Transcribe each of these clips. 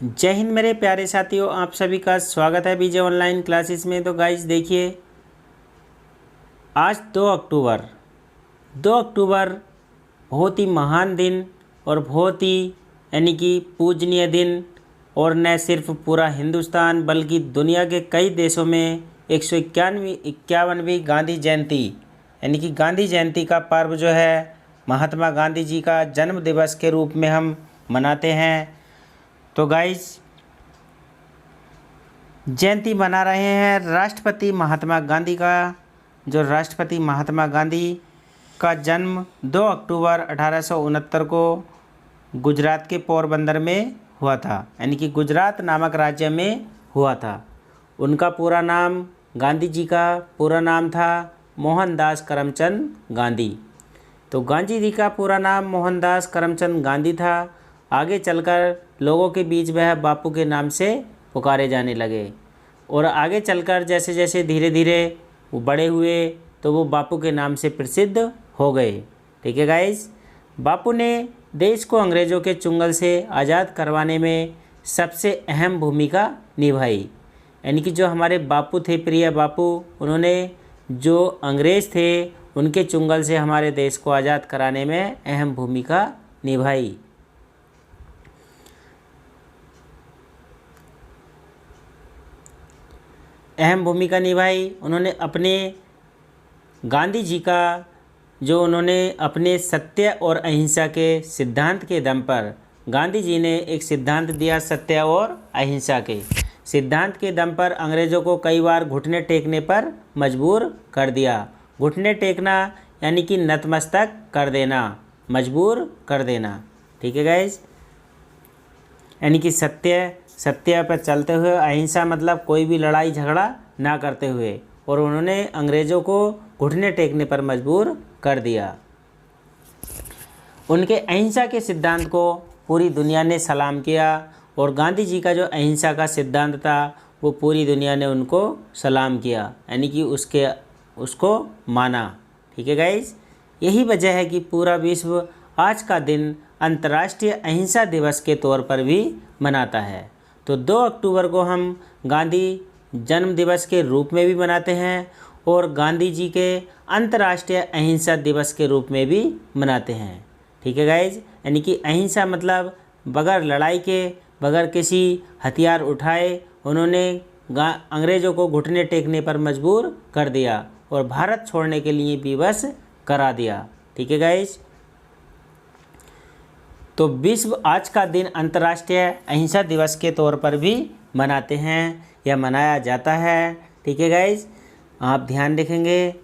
जय हिंद मेरे प्यारे साथियों, आप सभी का स्वागत है बीजे ऑनलाइन क्लासेस में। तो गाइस देखिए, आज 2 अक्टूबर बहुत ही महान दिन और बहुत ही यानी कि पूजनीय दिन। और न सिर्फ पूरा हिंदुस्तान बल्कि दुनिया के कई देशों में 151वीं गांधी जयंती यानी कि गांधी जयंती का पर्व जो है महात्मा गांधी जी का जन्म दिवस के रूप में हम मनाते हैं। तो गाइस, जयंती मना रहे हैं राष्ट्रपति महात्मा गांधी का। जो राष्ट्रपति महात्मा गांधी का जन्म 2 अक्टूबर 1869 को गुजरात के पोरबंदर में हुआ था, यानी कि गुजरात नामक राज्य में हुआ था। उनका पूरा नाम, गांधी जी का पूरा नाम था मोहनदास करमचंद गांधी। तो गांधी जी का पूरा नाम मोहनदास करमचंद गांधी था। आगे चलकर लोगों के बीच वह बापू के नाम से पुकारे जाने लगे और आगे चलकर जैसे जैसे धीरे धीरे वो बड़े हुए तो वो बापू के नाम से प्रसिद्ध हो गए। ठीक है गाइस, बापू ने देश को अंग्रेज़ों के चुंगल से आज़ाद करवाने में सबसे अहम भूमिका निभाई। यानी कि जो हमारे बापू थे, प्रिय बापू, उन्होंने जो अंग्रेज़ थे उनके चुंगल से हमारे देश को आज़ाद कराने में अहम भूमिका निभाई। उन्होंने अपने गांधी जी का जो उन्होंने अपने सत्य और अहिंसा के सिद्धांत के दम पर, गांधी जी ने एक सिद्धांत दिया सत्य और अहिंसा के सिद्धांत के दम पर अंग्रेज़ों को कई बार घुटने टेकने पर मजबूर कर दिया। घुटने टेकना यानी कि नतमस्तक कर देना, मजबूर कर देना। ठीक है गाइस, यानी कि सत्य पर चलते हुए, अहिंसा मतलब कोई भी लड़ाई झगड़ा ना करते हुए, और उन्होंने अंग्रेज़ों को घुटने टेकने पर मजबूर कर दिया। उनके अहिंसा के सिद्धांत को पूरी दुनिया ने सलाम किया और गांधी जी का जो अहिंसा का सिद्धांत था वो पूरी दुनिया ने उनको सलाम किया, यानी कि उसको माना। ठीक है गाइस, यही वजह है कि पूरा विश्व आज का दिन अंतर्राष्ट्रीय अहिंसा दिवस के तौर पर भी मनाता है। तो 2 अक्टूबर को हम गांधी जन्म दिवस के रूप में भी मनाते हैं और गांधी जी के अंतर्राष्ट्रीय अहिंसा दिवस के रूप में भी मनाते हैं। ठीक है गाइज, यानी कि अहिंसा मतलब बगैर लड़ाई के, बगैर किसी हथियार उठाए उन्होंने अंग्रेज़ों को घुटने टेकने पर मजबूर कर दिया और भारत छोड़ने के लिए विवश करा दिया। ठीक है गाइज, तो विश्व आज का दिन अंतर्राष्ट्रीय अहिंसा दिवस के तौर पर भी मनाते हैं या मनाया जाता है। ठीक है गाइज, आप ध्यान रखेंगे।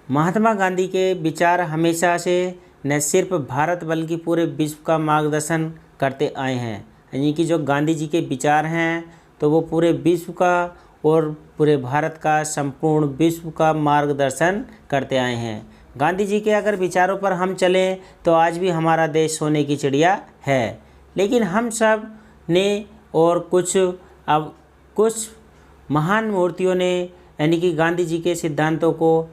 महात्मा गांधी के विचार हमेशा से न सिर्फ भारत बल्कि पूरे विश्व का मार्गदर्शन करते आए हैं। यानी कि जो गांधी जी के विचार हैं तो वो पूरे विश्व का और पूरे भारत का, संपूर्ण विश्व का मार्गदर्शन करते आए हैं। गांधी जी के अगर विचारों पर हम चलें तो आज भी हमारा देश सोने की चिड़िया है। लेकिन हम सब ने और कुछ महान मूर्तियों ने यानी कि गांधी जी के सिद्धांतों को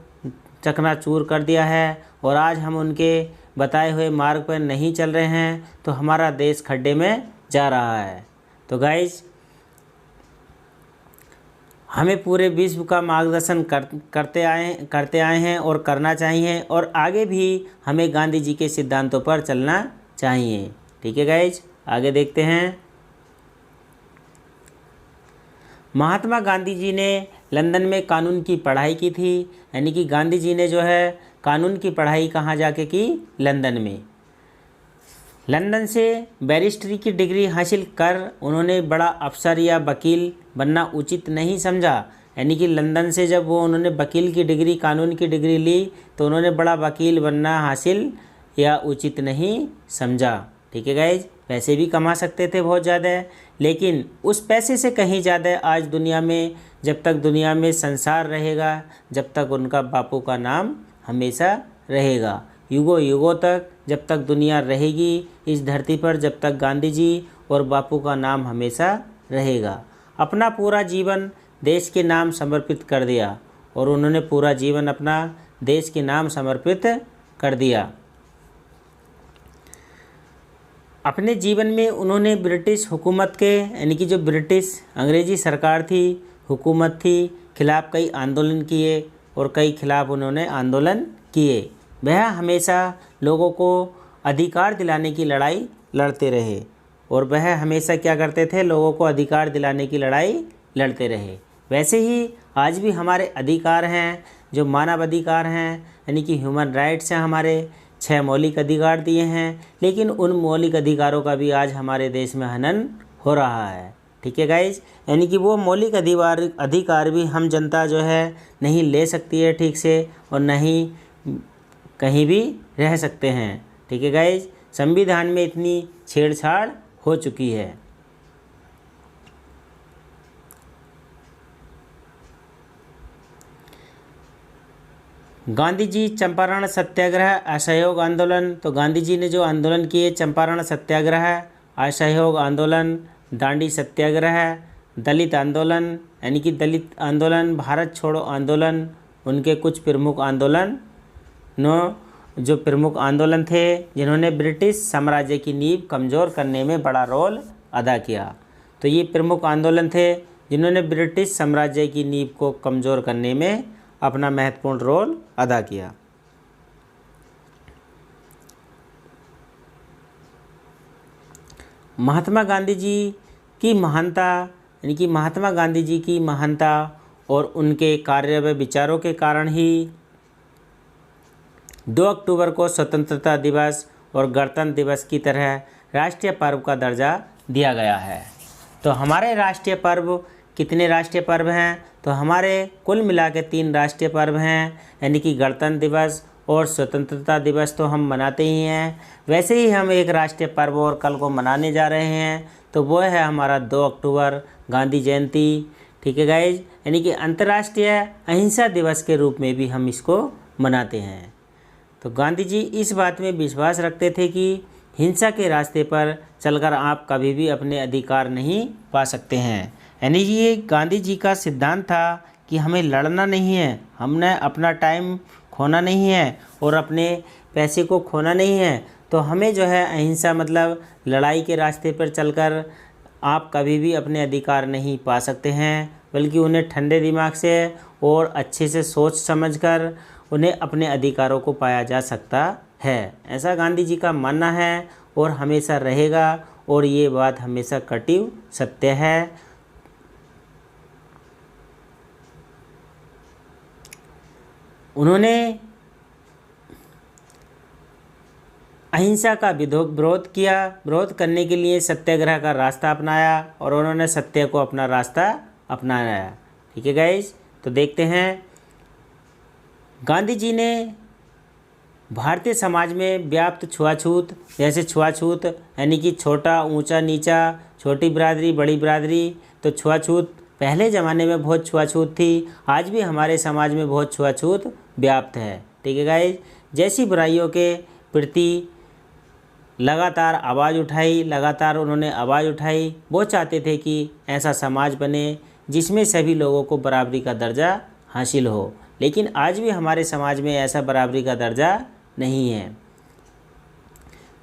चकनाचूर कर दिया है और आज हम उनके बताए हुए मार्ग पर नहीं चल रहे हैं तो हमारा देश खड्डे में जा रहा है। तो गाइस, हमें पूरे विश्व का मार्गदर्शन करते आए हैं और करना चाहिए और आगे भी हमें गांधी जी के सिद्धांतों पर चलना चाहिए। ठीक है गाइज, आगे देखते हैं। महात्मा गांधी जी ने लंदन में कानून की पढ़ाई की थी। यानी कि गांधी जी ने जो है कानून की पढ़ाई कहाँ जाके की? लंदन में। लंदन से बैरिस्ट्री की डिग्री हासिल कर उन्होंने बड़ा अफसर या वकील बनना उचित नहीं समझा। यानी कि लंदन से जब उन्होंने वकील की डिग्री, कानून की डिग्री ली तो उन्होंने बड़ा वकील बनना हासिल या उचित नहीं समझा। ठीक है गाइज, पैसे भी कमा सकते थे बहुत ज़्यादा, लेकिन उस पैसे से कहीं ज़्यादा आज दुनिया में, जब तक दुनिया में संसार रहेगा, जब तक उनका बापू का नाम हमेशा रहेगा, युगों युगों तक, जब तक दुनिया रहेगी इस धरती पर, जब तक गांधी जी और बापू का नाम हमेशा रहेगा। अपना पूरा जीवन देश के नाम समर्पित कर दिया और उन्होंने पूरा जीवन अपना देश के नाम समर्पित कर दिया। अपने जीवन में उन्होंने ब्रिटिश हुकूमत के यानी कि जो ब्रिटिश अंग्रेज़ी सरकार थी, हुकूमत थी, खिलाफ़ कई आंदोलन किए और कई खिलाफ़ उन्होंने आंदोलन किए। वह हमेशा लोगों को अधिकार दिलाने की लड़ाई लड़ते रहे और वह हमेशा क्या करते थे, लोगों को अधिकार दिलाने की लड़ाई लड़ते रहे। वैसे ही आज भी हमारे अधिकार हैं, जो मानव अधिकार हैं यानी कि ह्यूमन राइट्स हैं, हमारे 6 मौलिक अधिकार दिए हैं, लेकिन उन मौलिक अधिकारों का भी आज हमारे देश में हनन हो रहा है। ठीक है गाइज, यानी कि वो मौलिक अधिकार भी हम जनता जो है नहीं ले सकती है ठीक से और नहीं कहीं भी रह सकते हैं। ठीक है गाइज, संविधान में इतनी छेड़छाड़ हो चुकी है। गांधी जी चंपारण सत्याग्रह, असहयोग आंदोलन। तो गांधी जी ने जो आंदोलन किए, चंपारण सत्याग्रह, असहयोग आंदोलन, दांडी सत्याग्रह, दलित आंदोलन यानी कि दलित आंदोलन, भारत छोड़ो आंदोलन, उनके कुछ प्रमुख आंदोलन जो प्रमुख आंदोलन थे जिन्होंने ब्रिटिश साम्राज्य की नींव कमज़ोर करने में बड़ा रोल अदा किया। तो ये प्रमुख आंदोलन थे जिन्होंने ब्रिटिश साम्राज्य की नींव को कमज़ोर करने में अपना महत्वपूर्ण रोल अदा किया। महात्मा गांधी जी की महानता यानी कि महात्मा गांधी जी की महानता और उनके कार्य व विचारों के कारण ही 2 अक्टूबर को स्वतंत्रता दिवस और गणतंत्र दिवस की तरह राष्ट्रीय पर्व का दर्जा दिया गया है। तो हमारे राष्ट्रीय पर्व कितने राष्ट्रीय पर्व हैं? तो हमारे कुल मिला के 3 राष्ट्रीय पर्व हैं, यानी कि गणतंत्र दिवस और स्वतंत्रता दिवस तो हम मनाते ही हैं। वैसे ही हम एक राष्ट्रीय पर्व और कल को मनाने जा रहे हैं, तो वो है हमारा 2 अक्टूबर गांधी जयंती। ठीक है गाइज, यानी कि अंतर्राष्ट्रीय अहिंसा दिवस के रूप में भी हम इसको मनाते हैं। तो गांधी जी इस बात में विश्वास रखते थे कि हिंसा के रास्ते पर चलकर आप कभी भी अपने अधिकार नहीं पा सकते हैं। यानी कि ये गांधी जी का सिद्धांत था कि हमें लड़ना नहीं है, हमने अपना टाइम खोना नहीं है और अपने पैसे को खोना नहीं है। तो हमें जो है अहिंसा मतलब लड़ाई के रास्ते पर चलकर आप कभी भी अपने अधिकार नहीं पा सकते हैं, बल्कि उन्हें ठंडे दिमाग से और अच्छे से सोच समझकर उन्हें अपने अधिकारों को पाया जा सकता है। ऐसा गांधी जी का मानना है और हमेशा रहेगा और ये बात हमेशा कटिव सत्य है। उन्होंने अहिंसा का विरोध किया, विरोध करने के लिए सत्याग्रह का रास्ता अपनाया और उन्होंने सत्य को अपना रास्ता अपनाया। ठीक है गाइस, तो देखते हैं गांधी जी ने भारतीय समाज में व्याप्त छुआछूत, जैसे छुआछूत यानी कि छोटा ऊंचा नीचा, छोटी बिरादरी बड़ी बिरादरी, तो छुआछूत पहले ज़माने में बहुत छुआछूत थी, आज भी हमारे समाज में बहुत छुआछूत व्याप्त है। ठीक है गाइस, जैसी बुराइयों के प्रति लगातार आवाज़ उठाई, लगातार उन्होंने आवाज़ उठाई। वो चाहते थे कि ऐसा समाज बने जिसमें सभी लोगों को बराबरी का दर्जा हासिल हो, लेकिन आज भी हमारे समाज में ऐसा बराबरी का दर्जा नहीं है,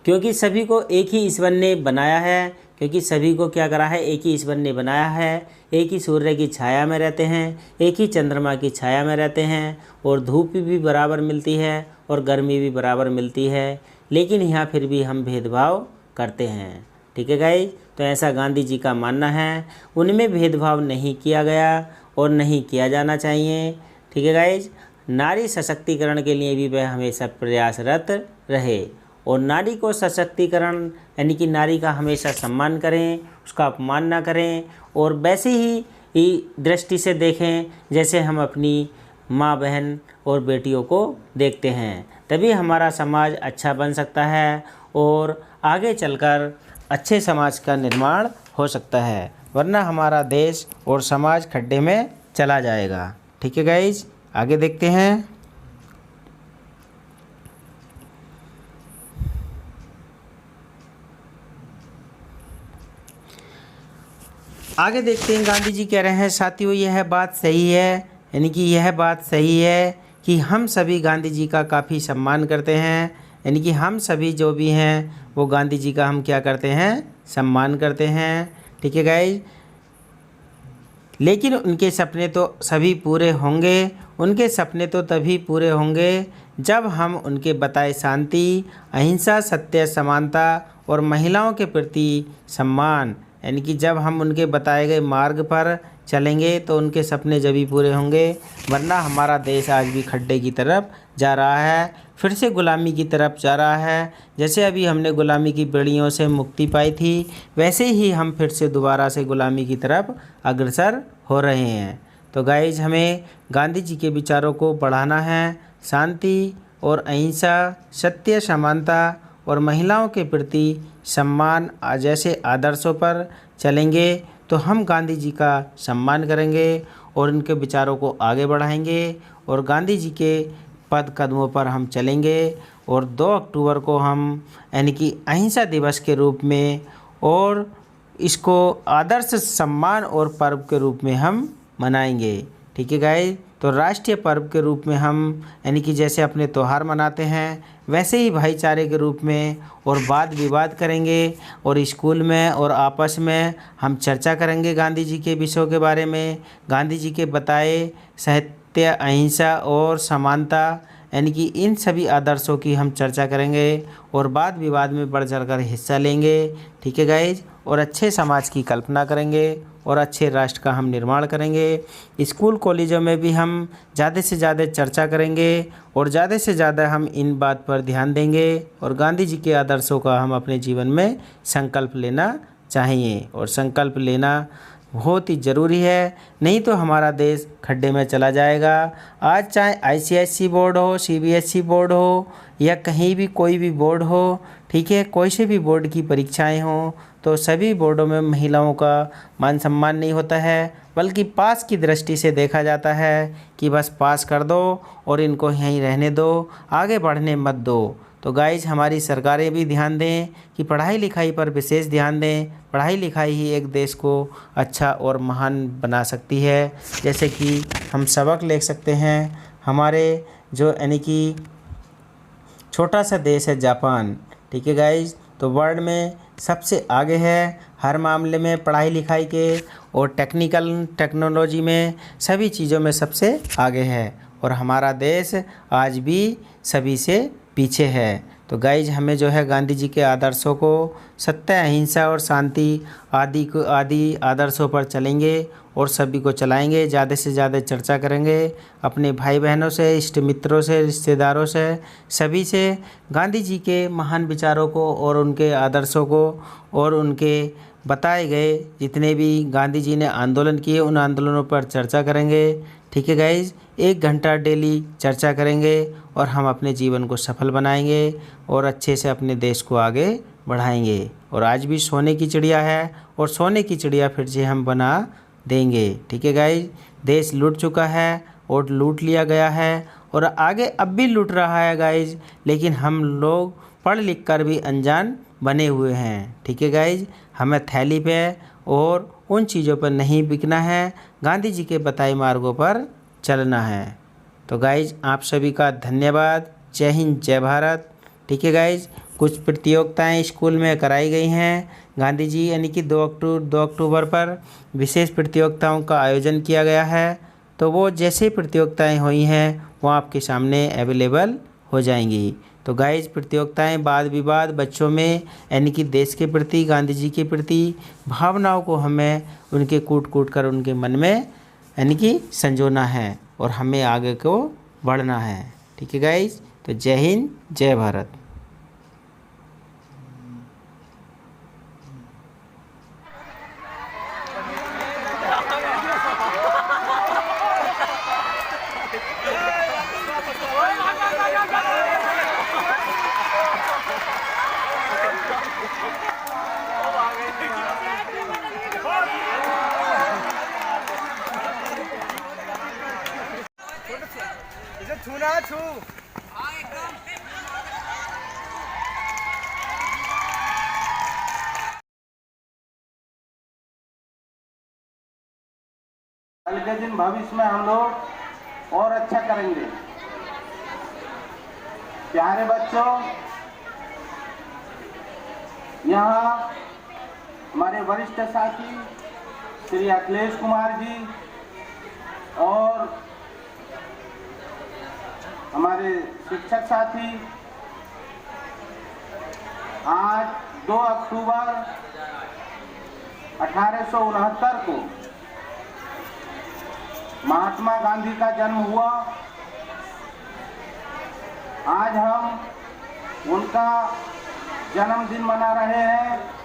क्योंकि सभी को एक ही ईश्वर ने बनाया है। क्योंकि सभी को क्या करा है, एक ही ईश्वर ने बनाया है, एक ही सूर्य की छाया में रहते हैं, एक ही चंद्रमा की छाया में रहते हैं और धूप भी बराबर मिलती है और गर्मी भी बराबर मिलती है, लेकिन यहाँ फिर भी हम भेदभाव करते हैं। ठीक है गाइस, तो ऐसा गांधी जी का मानना है, उनमें भेदभाव नहीं किया गया और नहीं किया जाना चाहिए। ठीक है गाइस, नारी सशक्तिकरण के लिए भी वह हमेशा प्रयासरत रहे और नारी को सशक्तिकरण यानी कि नारी का हमेशा सम्मान करें, उसका अपमान ना करें और वैसे ही दृष्टि से देखें जैसे हम अपनी माँ बहन और बेटियों को देखते हैं। तभी हमारा समाज अच्छा बन सकता है और आगे चलकर अच्छे समाज का निर्माण हो सकता है, वरना हमारा देश और समाज खड्डे में चला जाएगा। ठीक है गाइज, आगे देखते हैं। आगे देखते हैं गांधी जी कह रहे हैं, साथियों यह बात सही है, यानी कि यह बात सही है कि हम सभी गांधी जी का काफ़ी सम्मान करते हैं, यानी कि हम सभी जो भी हैं वो गांधी जी का हम क्या करते हैं, सम्मान करते हैं। ठीक है गाइज। लेकिन उनके सपने तो सभी पूरे होंगे, उनके सपने तो तभी पूरे होंगे जब हम उनके बताए शांति, अहिंसा, सत्य, समानता और महिलाओं के प्रति सम्मान, यानी कि जब हम उनके बताए गए मार्ग पर चलेंगे तो उनके सपने जब ही पूरे होंगे। वरना हमारा देश आज भी खड्डे की तरफ जा रहा है, फिर से गुलामी की तरफ जा रहा है। जैसे अभी हमने गुलामी की बेड़ियों से मुक्ति पाई थी, वैसे ही हम फिर से दोबारा से गुलामी की तरफ अग्रसर हो रहे हैं। तो गाइज, हमें गांधी जी के विचारों को बढ़ाना है। शांति और अहिंसा, सत्य, समानता और महिलाओं के प्रति सम्मान जैसे आदर्शों पर चलेंगे तो हम गांधी जी का सम्मान करेंगे और उनके विचारों को आगे बढ़ाएंगे और गांधी जी के पद कदमों पर हम चलेंगे। और 2 अक्टूबर को हम यानी कि अहिंसा दिवस के रूप में और इसको आदर्श सम्मान और पर्व के रूप में हम मनाएंगे। ठीक है गाइस। तो राष्ट्रीय पर्व के रूप में हम यानी कि जैसे अपने त्यौहार मनाते हैं वैसे ही भाईचारे के रूप में और वाद विवाद करेंगे और स्कूल में और आपस में हम चर्चा करेंगे गांधी जी के विषयों के बारे में। गांधी जी के बताए सत्य, अहिंसा और समानता यानी कि इन सभी आदर्शों की हम चर्चा करेंगे और वाद विवाद में बढ़ चढ़कर हिस्सा लेंगे। ठीक है गाइज। और अच्छे समाज की कल्पना करेंगे और अच्छे राष्ट्र का हम निर्माण करेंगे। स्कूल कॉलेजों में भी हम ज़्यादा से ज़्यादा चर्चा करेंगे और ज़्यादा से ज़्यादा हम इन बात पर ध्यान देंगे और गांधी जी के आदर्शों का हम अपने जीवन में संकल्प लेना चाहिए। और संकल्प लेना बहुत ही ज़रूरी है, नहीं तो हमारा देश खड्डे में चला जाएगा। आज चाहे आईसीएसई बोर्ड हो, सीबीएसई बोर्ड हो या कहीं भी कोई भी बोर्ड हो, ठीक है, कोई से भी बोर्ड की परीक्षाएं हों, तो सभी बोर्डों में महिलाओं का मान सम्मान नहीं होता है, बल्कि पास की दृष्टि से देखा जाता है कि बस पास कर दो और इनको यहीं रहने दो, आगे बढ़ने मत दो। तो गाइज, हमारी सरकारें भी ध्यान दें कि पढ़ाई लिखाई पर विशेष ध्यान दें। पढ़ाई लिखाई ही एक देश को अच्छा और महान बना सकती है। जैसे कि हम सबक ले सकते हैं, हमारे जो यानी कि छोटा सा देश है जापान, ठीक है गाइज, तो वर्ल्ड में सबसे आगे है हर मामले में, पढ़ाई लिखाई के और टेक्नोलॉजी में सभी चीज़ों में सबसे आगे है और हमारा देश आज भी सभी से पीछे है। तो गाइज, हमें जो है गांधी जी के आदर्शों को, सत्य, अहिंसा और शांति आदि आदर्शों पर चलेंगे और सभी को चलाएंगे। ज़्यादा से ज़्यादा चर्चा करेंगे अपने भाई बहनों से, इष्ट मित्रों से, रिश्तेदारों से, सभी से गांधी जी के महान विचारों को और उनके आदर्शों को और उनके बताए गए जितने भी गांधी जी ने आंदोलन किए उन आंदोलनों पर चर्चा करेंगे। ठीक है गाइज। 1 घंटा डेली चर्चा करेंगे और हम अपने जीवन को सफल बनाएंगे और अच्छे से अपने देश को आगे बढ़ाएंगे। और आज भी सोने की चिड़िया है और सोने की चिड़िया फिर से हम बना देंगे। ठीक है गाइज। देश लूट चुका है और लूट लिया गया है और आगे अब भी लूट रहा है गाइज, लेकिन हम लोग पढ़ लिख कर भी अनजान बने हुए हैं। ठीक है गाइज। हमें थैली पे और उन चीज़ों पर नहीं बिकना है, गांधी जी के बताए मार्गों पर चलना है। तो गाइज, आप सभी का धन्यवाद। जय हिंद, जय भारत। ठीक है गाइज। कुछ प्रतियोगिताएं स्कूल में कराई गई हैं। गांधी जी यानी कि 2 अक्टूबर पर विशेष प्रतियोगिताओं का आयोजन किया गया है। तो वो जैसे प्रतियोगिताएं हुई हैं वो आपके सामने अवेलेबल हो जाएंगी। तो गाइज, प्रतियोगिताएं वाद विवाद बच्चों में यानी कि देश के प्रति, गांधी जी के प्रति भावनाओं को हमें उनके कूट कर उनके मन में यानी कि संजोना है और हमें आगे को बढ़ना है। ठीक है गाइज। तो जय हिंद, जय भारत। छूना छू कल के दिन भविष्य में हम लोग और अच्छा करेंगे। प्यारे बच्चों, यहाँ हमारे वरिष्ठ साथी श्री अखिलेश कुमार जी और हमारे शिक्षक साथी आज 2 अक्टूबर 1869 को महात्मा गांधी का जन्म हुआ। आज हम उनका जन्मदिन मना रहे हैं।